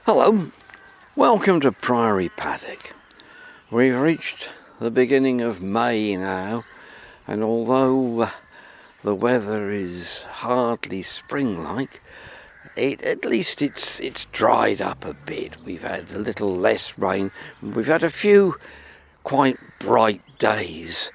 Hello, welcome to Priory Paddock. We've reached the beginning of May now, and although the weather is hardly spring-like, at least it's dried up a bit. We've had a little less rain. We've had a few quite bright days,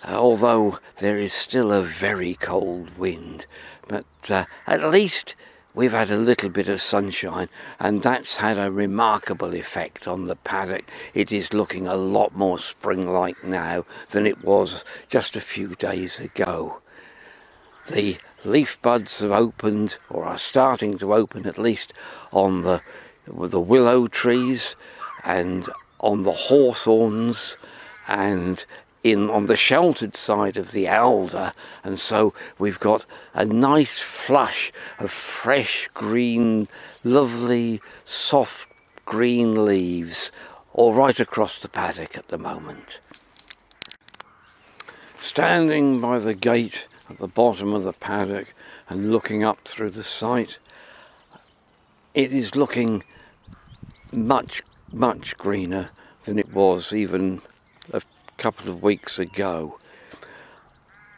although there is still a very cold wind. But at least we've had a little bit of sunshine, and that's had a remarkable effect on the paddock. It is looking a lot more spring-like now than it was just a few days ago. The leaf buds have opened, or are starting to open at least, on the willow trees and on the hawthorns and on the sheltered side of the alder, and so we've got a nice flush of fresh green, lovely soft green leaves all right across the paddock at the moment. Standing by the gate at the bottom of the paddock and looking up through the sight, it is looking much greener than it was even a couple of weeks ago.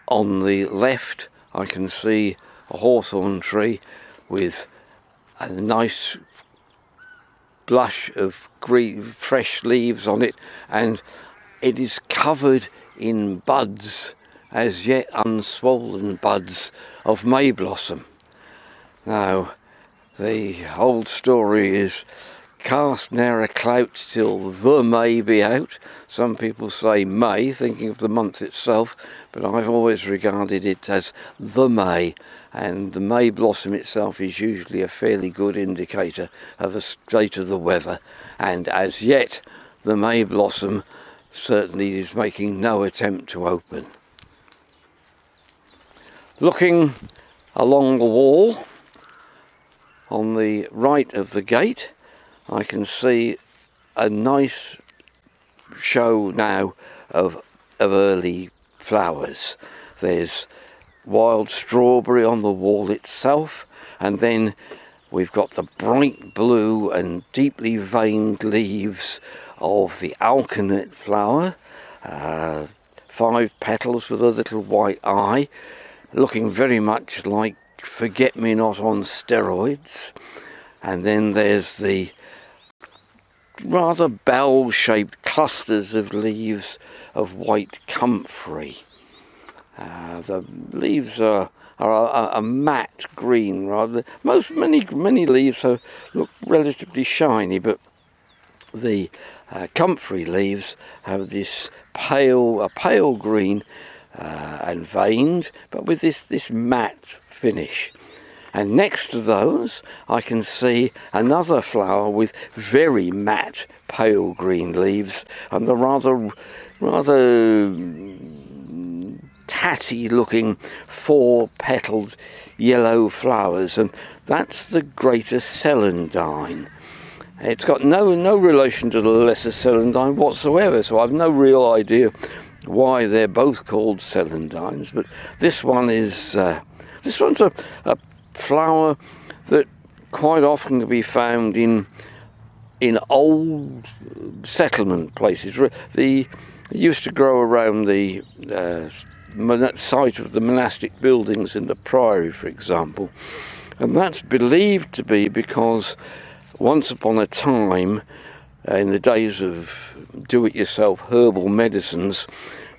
On the left I can see a hawthorn tree with a nice blush of green fresh leaves on it, and it is covered in buds, as yet unswollen buds of May blossom. Now the old story is, cast ne'er a clout till the May be out. Some people say May, thinking of the month itself, but I've always regarded it as the May, and the May blossom itself is usually a fairly good indicator of the state of the weather, and as yet the May blossom certainly is making no attempt to open. Looking along the wall on the right of the gate, I can see a nice show now of early flowers. There's wild strawberry on the wall itself, and then we've got the bright blue and deeply veined leaves of the alkanet flower, 5 petals with a little white eye, looking very much like forget-me-not on steroids. And then there's the rather bell-shaped clusters of leaves of white comfrey. The leaves are a matte green rather. Many leaves look relatively shiny, but the comfrey leaves have this pale green and veined, but with this matte finish. And next to those I can see another flower with very matte pale green leaves and the rather tatty looking 4-petaled yellow flowers, and that's the greater celandine. It's got no relation to the lesser celandine whatsoever, so I've no real idea why they're both called celandines, but this one's a flower that quite often can be found in old settlement places. It used to grow around the site of the monastic buildings in the Priory, for example, and that's believed to be because once upon a time, in the days of do-it-yourself herbal medicines,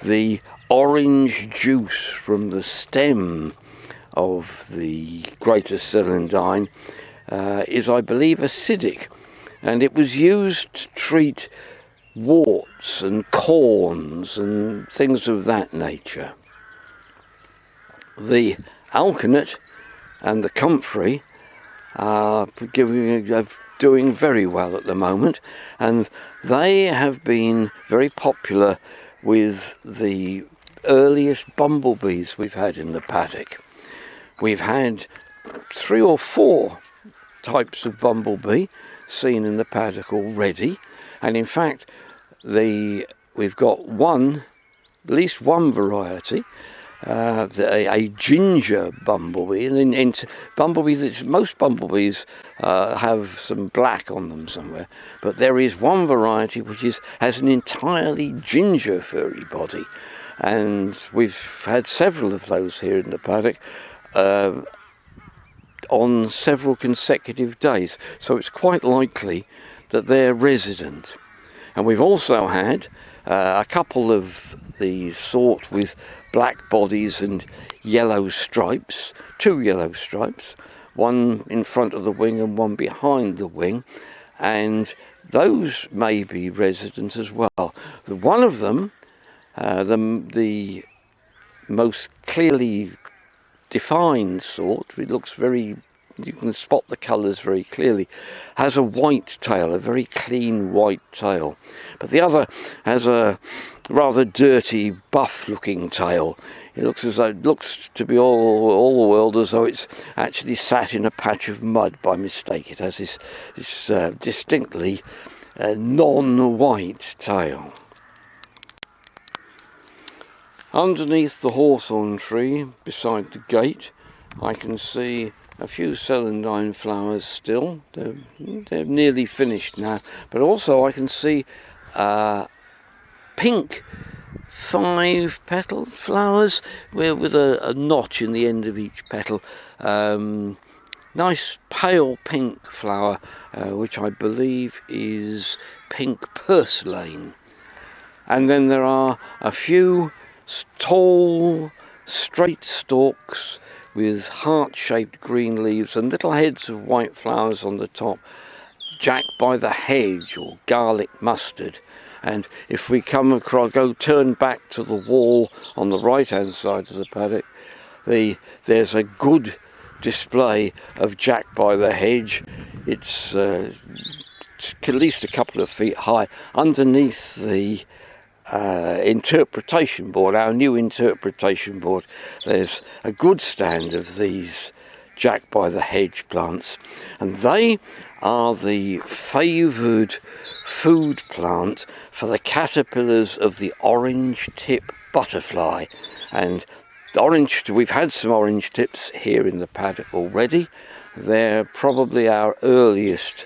the orange juice from the stem of the greater celandine is, I believe, acidic, and it was used to treat warts and corns and things of that nature. The alkanet and the comfrey are doing very well at the moment, and they have been very popular with the earliest bumblebees we've had in the paddock. We've had 3 or 4 types of bumblebee seen in the paddock already, and in fact we've got at least one variety a ginger bumblebee, and most bumblebees have some black on them somewhere, but there is one variety which has an entirely ginger furry body, and we've had several of those here in the paddock on several consecutive days, so it's quite likely that they're resident. And we've also had a couple of these sort with black bodies and yellow stripes, 2 yellow stripes, one in front of the wing and one behind the wing, and those may be resident as well. One of them, the most clearly defined sort, it looks very, you can spot the colours very clearly, has a white tail, a very clean white tail. But the other has a rather dirty, buff-looking tail. It looks as though it looks to be all the world as though it's actually sat in a patch of mud by mistake. It has this distinctly non-white tail. Underneath the hawthorn tree, beside the gate, I can see a few celandine flowers still. They're nearly finished now, but also I can see pink 5-petaled flowers with a notch in the end of each petal. Nice pale pink flower, which I believe is pink purslane. And then there are a few tall, straight stalks with heart-shaped green leaves and little heads of white flowers on the top, Jack by the hedge or garlic mustard. And if we come across, turn back to the wall on the right-hand side of the paddock, there's a good display of Jack by the hedge. It's at least a couple of feet high underneath the interpretation board, our new interpretation board. There's a good stand of these Jack by the hedge plants, and they are the favoured food plant for the caterpillars of the orange tip butterfly. And we've had some orange tips here in the paddock already. They're probably our earliest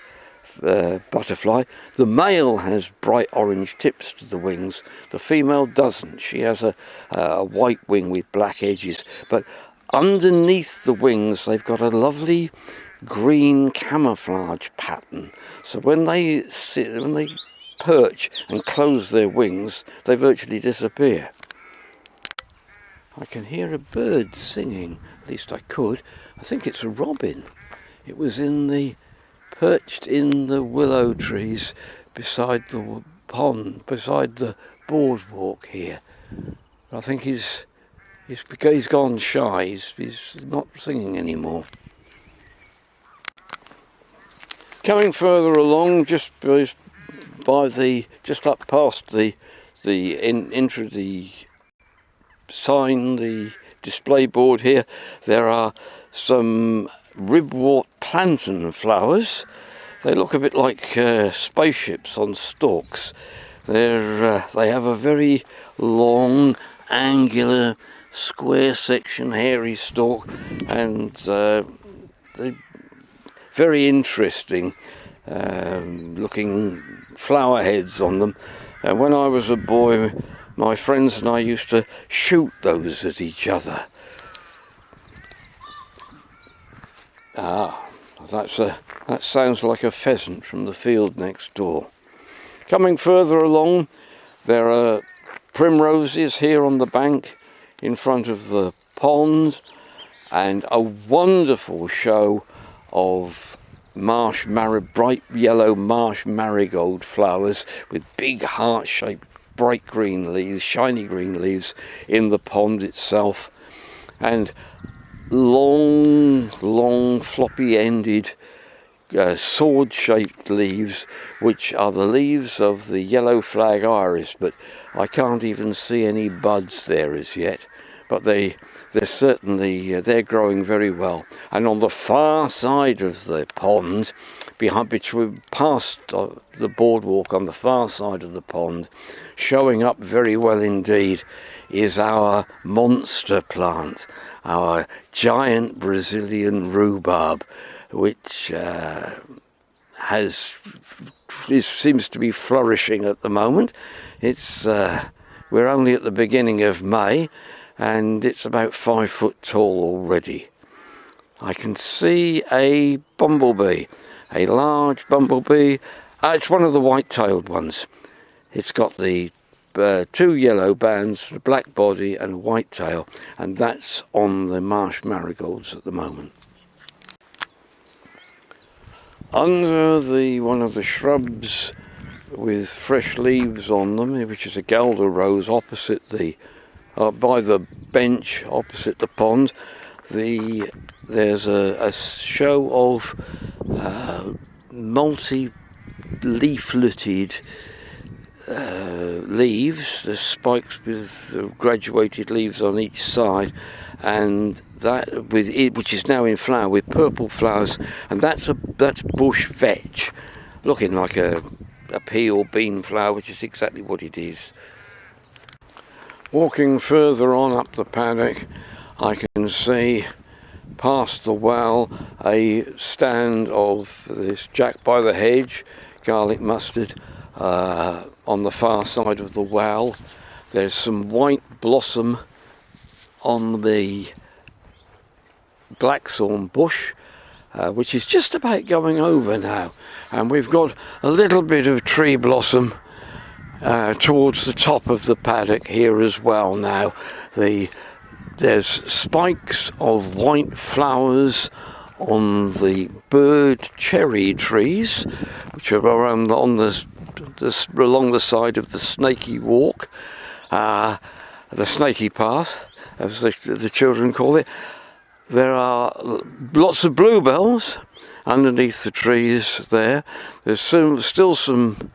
butterfly. The male has bright orange tips to the wings. The female doesn't. She has a white wing with black edges, but underneath the wings they've got a lovely green camouflage pattern. So when they perch and close their wings, they virtually disappear. I can hear a bird singing, at least I could. I think it's a robin. It was perched in the willow trees beside the pond, beside the boardwalk here. I think he's gone shy. He's not singing anymore. Coming further along, just up past the sign, the display board here, there are some ribwort plantain flowers. They look a bit like spaceships on stalks. They have a very long, angular, square section, hairy stalk, and they're very interesting looking flower heads on them. And when I was a boy, my friends and I used to shoot those at each other. That sounds like a pheasant from the field next door. Coming further along, there are primroses here on the bank in front of the pond, and a wonderful show of bright yellow marsh marigold flowers with big heart-shaped bright green leaves, shiny green leaves in the pond itself, and long floppy-ended sword-shaped leaves, which are the leaves of the yellow flag iris, but I can't even see any buds there as yet. but they're certainly they're growing very well. And on the far side of the pond, past the boardwalk on the far side of the pond, showing up very well indeed, is our monster plant, our giant Brazilian rhubarb, which seems to be flourishing at the moment. We're only at the beginning of May, and it's about 5 foot tall already. I can see a bumblebee, a large bumblebee. It's one of the white-tailed ones. It's got the 2 yellow bands, a black body and a white tail, and that's on the marsh marigolds at the moment. Under one of the shrubs with fresh leaves on them, which is a Galder rose, opposite by the bench opposite the pond, there's a show of multi-leafleted leaves. There's spikes with graduated leaves on each side, and that which is now in flower with purple flowers, and that's bush vetch, looking like a pea or bean flower, which is exactly what it is. Walking further on up the paddock, I can see past the well a stand of this Jack by the hedge, garlic mustard, on the far side of the well. There's some white blossom on the blackthorn bush, which is just about going over now, and we've got a little bit of tree blossom towards the top of the paddock here as well now. There's spikes of white flowers on the bird cherry trees, which are around along the side of the snaky walk, the snaky path, as the children call it. There are lots of bluebells underneath the trees there. There's still some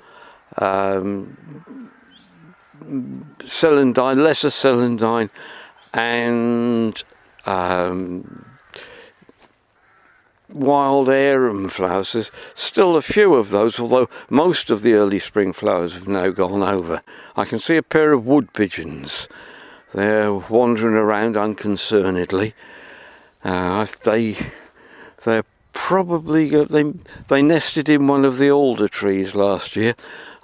celandine, lesser celandine, and wild arum flowers. There's still a few of those, although most of the early spring flowers have now gone over. I can see a pair of wood pigeons. They're wandering around unconcernedly. They're probably they nested in one of the alder trees last year.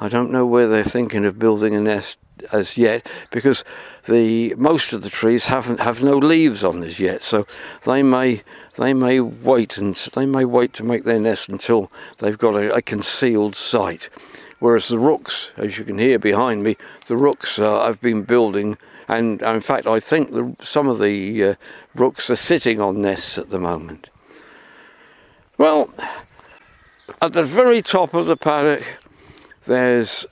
I don't know where they're thinking of building a nest as yet, because most of the trees have no leaves on as yet, so they may wait to make their nest until they've got a concealed site. Whereas the rooks, as you can hear behind me, the rooks have been building, and in fact I think some of the rooks are sitting on nests at the moment. Well, at the very top of the paddock there's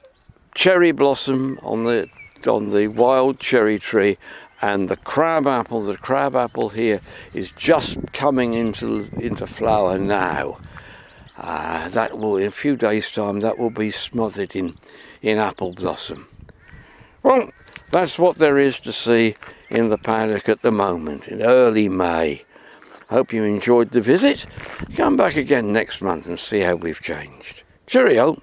cherry blossom on the wild cherry tree, and the crab apple here is just coming into flower now. That will, in a few days' time, that will be smothered in apple blossom. Well, that's what there is to see in the paddock at the moment, in early May. Hope you enjoyed the visit. Come back again next month and see how we've changed. Cheerio.